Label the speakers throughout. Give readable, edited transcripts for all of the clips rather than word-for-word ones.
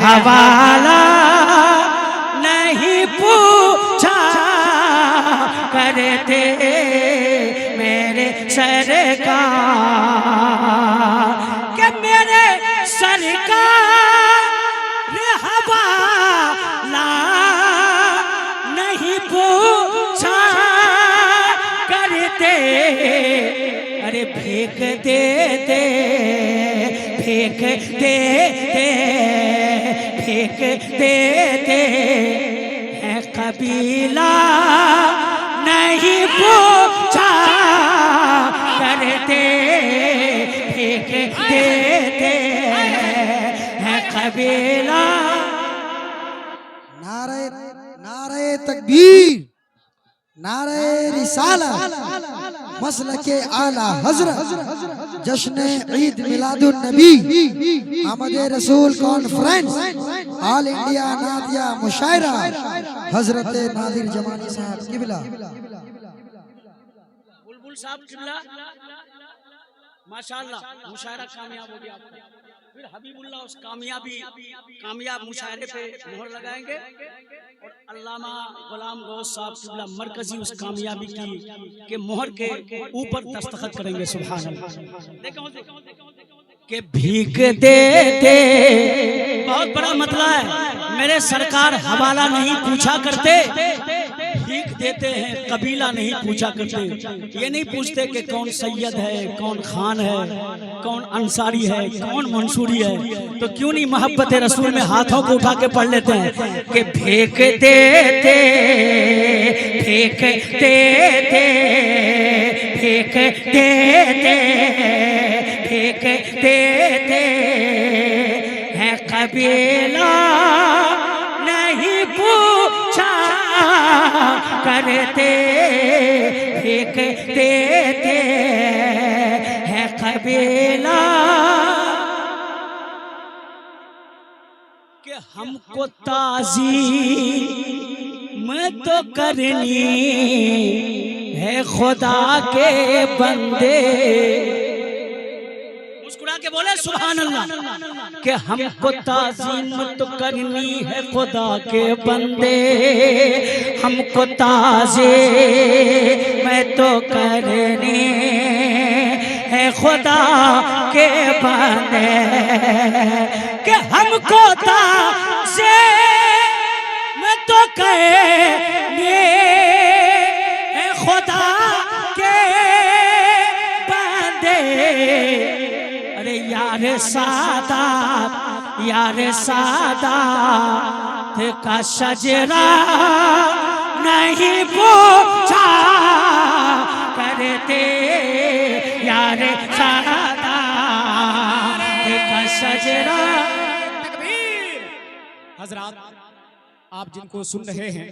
Speaker 1: हवाला नहीं पूछा करते मेरे सरकार के मेरे सरकार हवाला नहीं पूछा करते। अरे फेंक देते फेंक देते फेंक देते है कबीला नहीं पूछा करते फेंक देते है कबीला।
Speaker 2: नारे नारे तकबीर नारे रिसालत मसलके आला हजरत जश्न ईद मिलादुन नबी आमद रसूल कॉन्फ्रेंस ऑल इंडिया नादिया मुशायरा हजरत नादिर जमानी साहब किबला
Speaker 1: बुलबुल साहब किबला माशाअल्लाह मुशायरा कामयाब हो गया आपका। फिर हबीबुल्लाह उस कामयाब मुशायरे पे मोहर लगाएंगे और अल्लामा गुलाम गौस साहब किबला मरकजी उस कामयाबी के मोहर के ऊपर दस्तखत करेंगे। सुभान अल्लाह। के भीख देते बहुत बड़ा मतला है। मेरे सरकार हवाला नहीं पूछा करते, भीख देते हैं कबीला नहीं पूछा करते। ये नहीं पूछते कि कौन सैयद है, कौन खान है, कौन अंसारी है, कौन मंसूरी है। तो क्यों नहीं मोहब्बत रसूल में हाथों को उठा के पढ़ लेते हैं कि फेंक देते फेंक देते फेंक देते फेंक देते है कबीला नहीं पूछा करते फेंक देते है कबीला। कि हमको ताज़ीम तो करनी है खुदा के बंदे। मुस्कुरा के बोले सुभान अल्लाह। कि हमको ताज़ीम तो करनी है खुदा के बंदे, हमको ताज़ीम तो करनी है खुदा के बंदे। कि हमको ताज़ीम तो करनी है खुदा के बंदे। अरे यार सादात का शजरा नहीं पूछा करते यार सादात का शजरा।
Speaker 3: हजरात आप जिनको सुन रहे हैं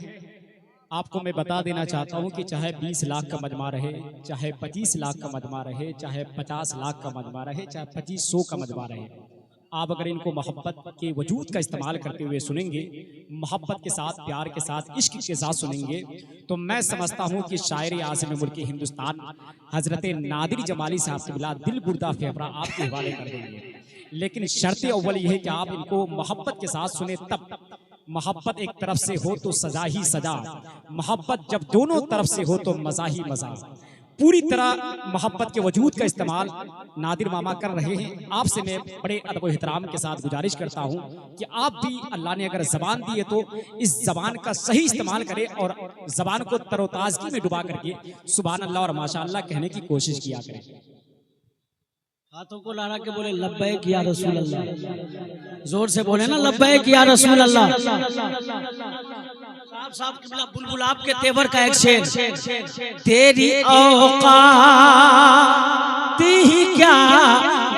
Speaker 3: आपको मैं बता देना चाहता हूं कि चाहे 20 लाख का मजमा रहे, चाहे 25 लाख का मजमा रहे, चाहे 50 लाख का मजमा रहे, चाहे 2500 का मजमा रहे, आप अगर इनको मोहब्बत के वजूद का इस्तेमाल करते हुए सुनेंगे, मोहब्बत के साथ, प्यार के साथ, इश्क के साथ सुनेंगे, तो मैं समझता हूं कि शायर आज़म मुल्क हिंदुस्तान हजरत नादिर जमाली साहब के बिला दिल बुर्दा फेफड़ा आपके हवाले कर देंगे। लेकिन शर्त अव्वल यह है कि आप इनको मोहब्बत के साथ सुने। तब मोहब्बत एक तरफ से हो तो सजा ही सजा, मोहब्बत जब दोनों तरफ से हो तो मजा ही मजा। पूरी तरह मोहब्बत के वजूद का इस्तेमाल नादिर मामा कर रहे हैं। आपसे मैं बड़े अदब व एहतराम के साथ गुजारिश करता हूं कि आप भी अल्लाह ने अगर ज़बान दी है तो इस ज़बान का सही इस्तेमाल करें और ज़बान को तरोताज़गी में डुबा करके सुभान अल्लाह और माशाअल्लाह कहने की कोशिश किया करें।
Speaker 1: हाथों को लहरा के बोले लब्बैक या रसूल अल्लाह। जोर से बोले ना लब्बैक या रसूल अल्लाह। साहब किबला बुलबुल आपके तेवर का एक शेर। तेरी औकात ही क्या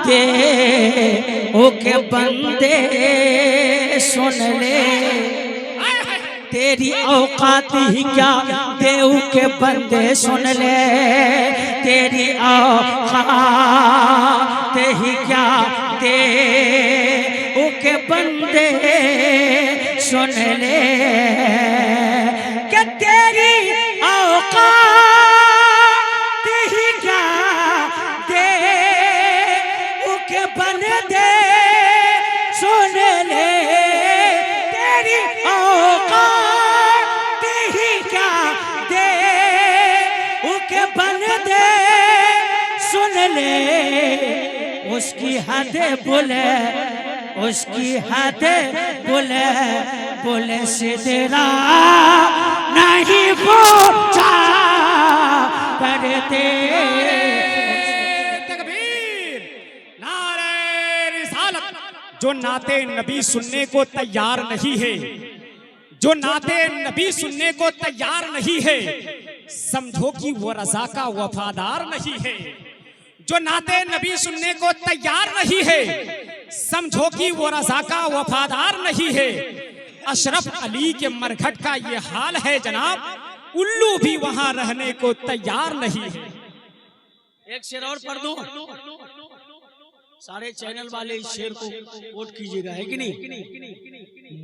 Speaker 1: दे ओ के बंदे सुन ले, तेरी औकात ही क्या देव के बंदे सुन ले, तेरी औकात ही क्या देव के बंदे सुन ले। कि तेरी औकात ही क्या देव के बंदे सुन ले। उसकी हद बुले, उसकी हद बुले, बुले सिदरा नहीं पूछा करते।
Speaker 3: तकबीर, नारे रिसालत। जो नाते नबी सुनने को तैयार नहीं है, जो नाते नबी सुनने को तैयार नहीं है, समझो कि वो रज़ा का वफादार नहीं है। जो नाते नबी सुनने को तैयार नहीं है, समझो कि वो रज़ा का वफादार नहीं है। अशरफ अली के मरघट का ये हाल है जनाब, उल्लू भी वहां रहने को तैयार नहीं है।
Speaker 1: एक शेर और पढ़ दूं, सारे चैनल वाले इस शेर को वोट कीजिएगा, है कि नहीं?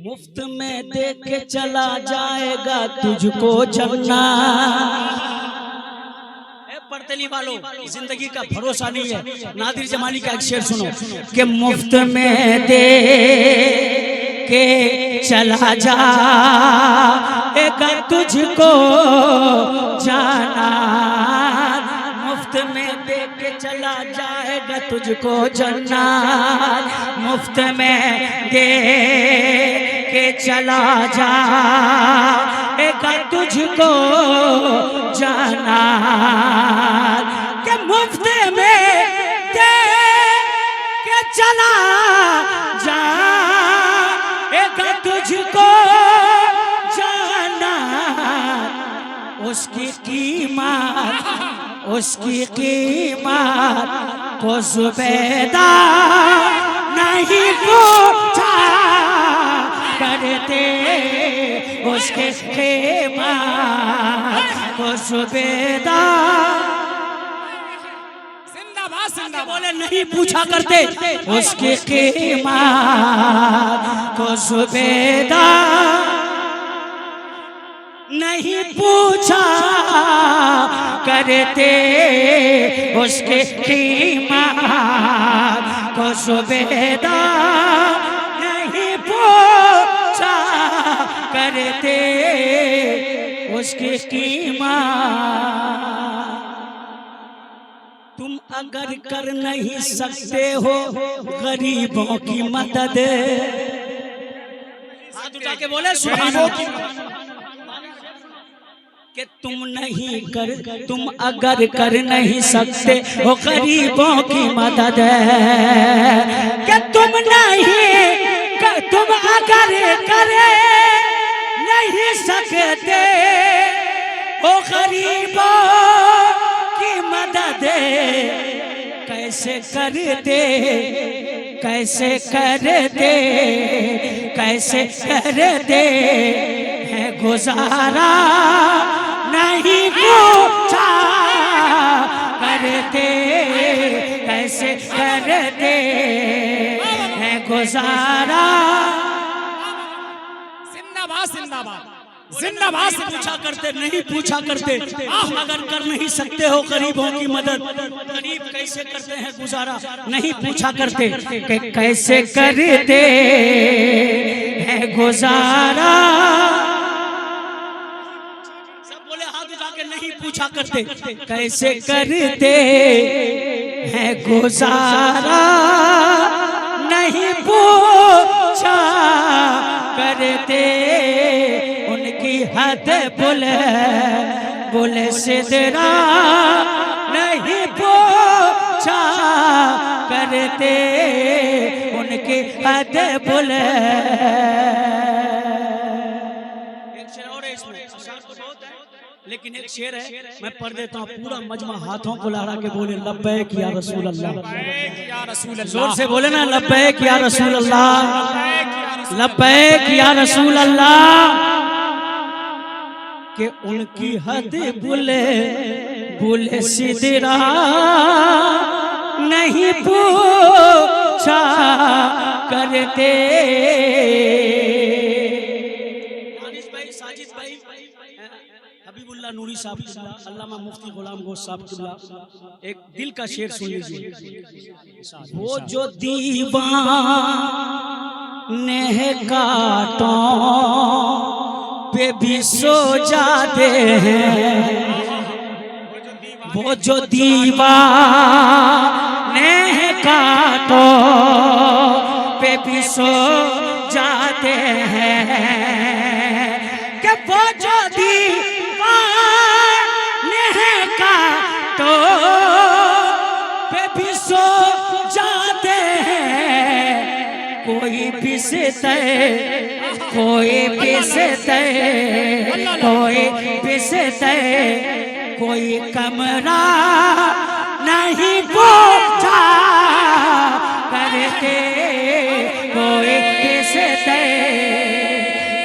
Speaker 1: मुफ्त में दे के चला जाएगा तुझको जन्नत। पढ़ते वालों, जिंदगी का भरोसा नहीं है। नादिर जमानी का एक शेर सुनो कि मुफ्त में दे के चला जाएगा तुझको जाना, मुफ्त में दे के चला जाएगा तुझको जन्नत, मुफ्त में दे के चला जाएगा तुझको जाना, के मुफ्त में दे के चला जाएगा तुझको जाना, उसकी कीमत, उसकी कीमत को ज़ुबैदा नहीं पूछा करते, उसके कीमत को ज़ुबैदा बोले नहीं पूछा करते, उसकी कीमत को ज़ुबैदा नहीं पूछा करते, उसके कीमत को ज़ुबैदा नहीं पूछा करते, उसकी कीमत। तुम अगर कर नहीं सकते हो गरीबों की मदद, हाथ उठा के बोले सुभान अल्लाह, कि तुम अगर कर नहीं सकते हो गरीबों की मदद, कि तुम अगर कर नहीं सकते हो गरीबों की मदद, कैसे करते, कैसे करते, कैसे करते है गुजारा नहीं पूछा करते, कैसे करते है गुजारा।
Speaker 3: जिंदाबाद जिंदाबाद जिंदाबाद।
Speaker 1: पूछा करते नहीं पूछा करते, आप अगर कर नहीं सकते हो गरीबों की मदद, गरीब कैसे करते हैं गुजारा नहीं पूछा करते, कि कैसे करते हैं गुजारा। नहीं पूछा करते, कैसे करते हैं गुजारा नहीं पूछा करते, उनकी हद बुले, बुले सिदरा नहीं पूछा करते, उनकी हद बुले। लेकिन एक शेर है, मैं पढ़ देता हूँ पूरा मजमा हाथों को लहरा के बोले लब्बैक या रसूल अल्लाह, जोर से बोले ना लब्बैक या रसूल अल्लाह, लब्बैक या रसूल अल्लाह, कि उनकी हद बुले, बुले सिदरा नहीं पूछा करते। नूरी साहब, अल्लामा मुफ्ती गुलाम गौस साहब किबला, एक दिल का शेर सुन लीजिए। वो जो दीवाने है कांटों पे भी सो जाते हैं, वो जो दीवाने है कांटों पे भी सो जाते हैं कि वो जो दीवाने हैं कांटों पे भी सो जाते हैं। कोई बिस्तर कोई बिस्तर कोई बिस्तर कोई कमरा नहीं पूछा करते। कोई बिस्तर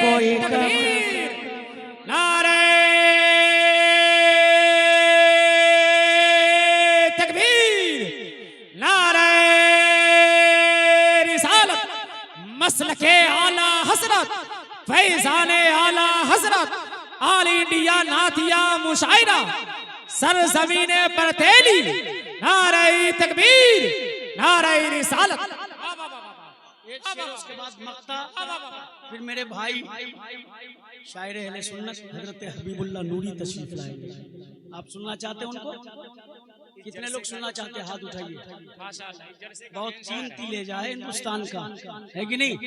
Speaker 1: कोई कमरा।
Speaker 3: नारे तकबीर, नारे रिसालत, मसलके आला हजरत, फैजाने आला हजरत, ऑल इंडिया नातिया मुशायरा, सरजमीने पर तेली, नारे तकबीर, नारे रिसालत।
Speaker 1: एक शेर, उसके बाद मक्ता, फिर मेरे भाई शायर अहले सुन्नत हजरत हबीबुल्लाह नूरी तशरीफ लाएंगे। आप सुनना चाहते हैं उनको? कितने लोग सुनना चाहते हैं? हाथ उठाइए। बहुत कीमती ले जाए हिंदुस्तान का, है कि नहीं?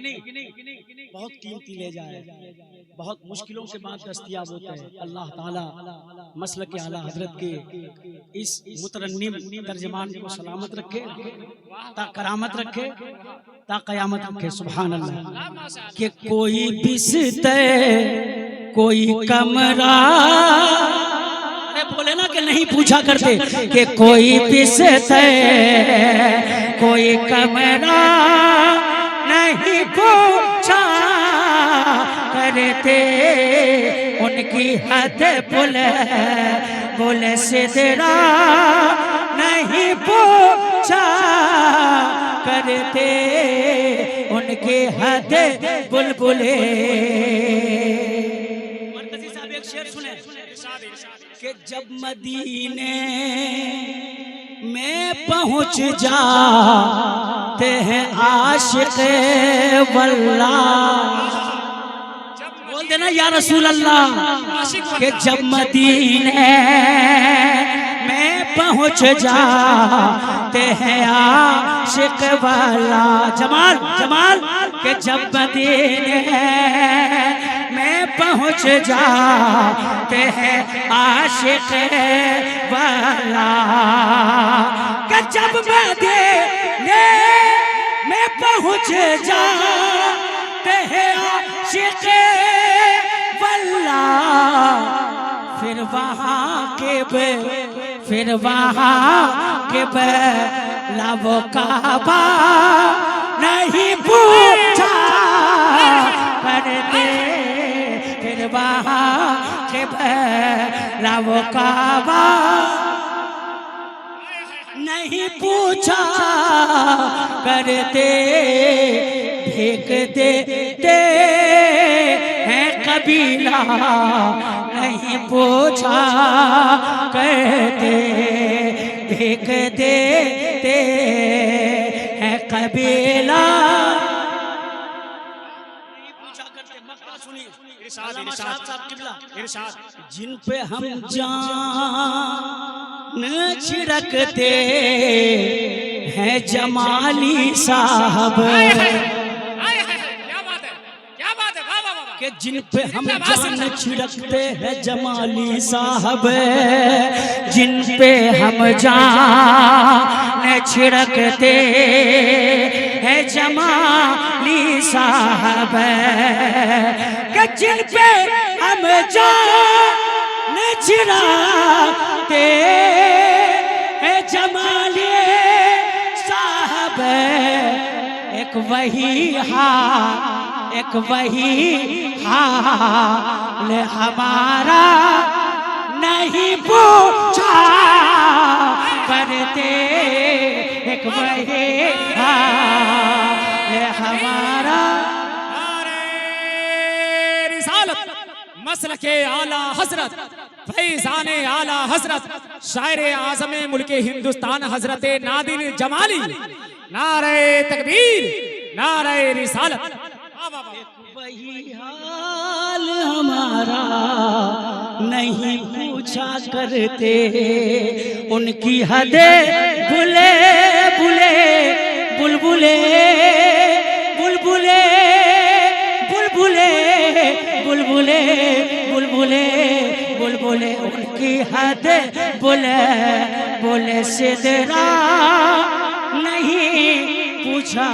Speaker 1: बहुत कीमती ले जाए, बहुत मुश्किलों के बाद दस्तयाब होते हैं। अल्लाह ताला मसलक के आला हजरत के इस मुतरन्निम तर्जमान को सलामत रखे, ता करामत रखे, ता कयामत रखे। सुभान अल्लाह। कि कोई बिस्तर कोई कमरा, अरे बोले ना कि नहीं पूछा करते कि कोई बिस्तर कोई कमरा नहीं पूछा करते। उनकी हद बुल सिदरा नहीं पूछा करते। उनकी हद बुलबुले। मरकजी साहब एक शेर सुने कि जब मदीने में पहुंच जाते हैं आशिक़ वल्लाह, बोल देना या रसूल अल्लाह। कि जब मदीने में पहुंच जाते हैं आशिक़ वल्लाह, जमाल जमाल। कि जब मदीने में पहुंच जाते हैं आशिक़ वल्लाह। कि जब मदीने में पहुंच जाते हैं आशिक़ वल्लाह, फिर वहाँ के लावो काबा नहीं पूछा करते। फिर वहाँ के लावो काबा नहीं पूछा करते। भीख देते हैं कबीला नहीं पूछा करते। भीख देते हैं कबीला नहीं पूछा करते। मक्ता सुनिए, जिन पे हम जान छिड़कते हैं जमाली साहब, कि जिन पे हम जान छिड़कते हैं जमाली साहब, जिन पे हम जान छिड़कते हैं जमाली साहब, कि जिन पे हम जान छिड़कते हैं जमाली साहब। एक वही हाल हमारा नहीं पूछा करते। एक वही हाल हमारा।
Speaker 3: रिसालत, मसलके आला हजरत, फैजाने आला हजरत, शायर आज़म मुल्के हिंदुस्तान हजरत नादिर जमाली, नारे तकबीर, नारे रिसालत।
Speaker 1: वही हाल हमारा नहीं पूछा करते। उनकी हदे बुले बुलबुले बुलबुले बुलबुले बुलबुले बुलबुले बुलबुले उनकी हद बोले बोले सिदरा नहीं पूछा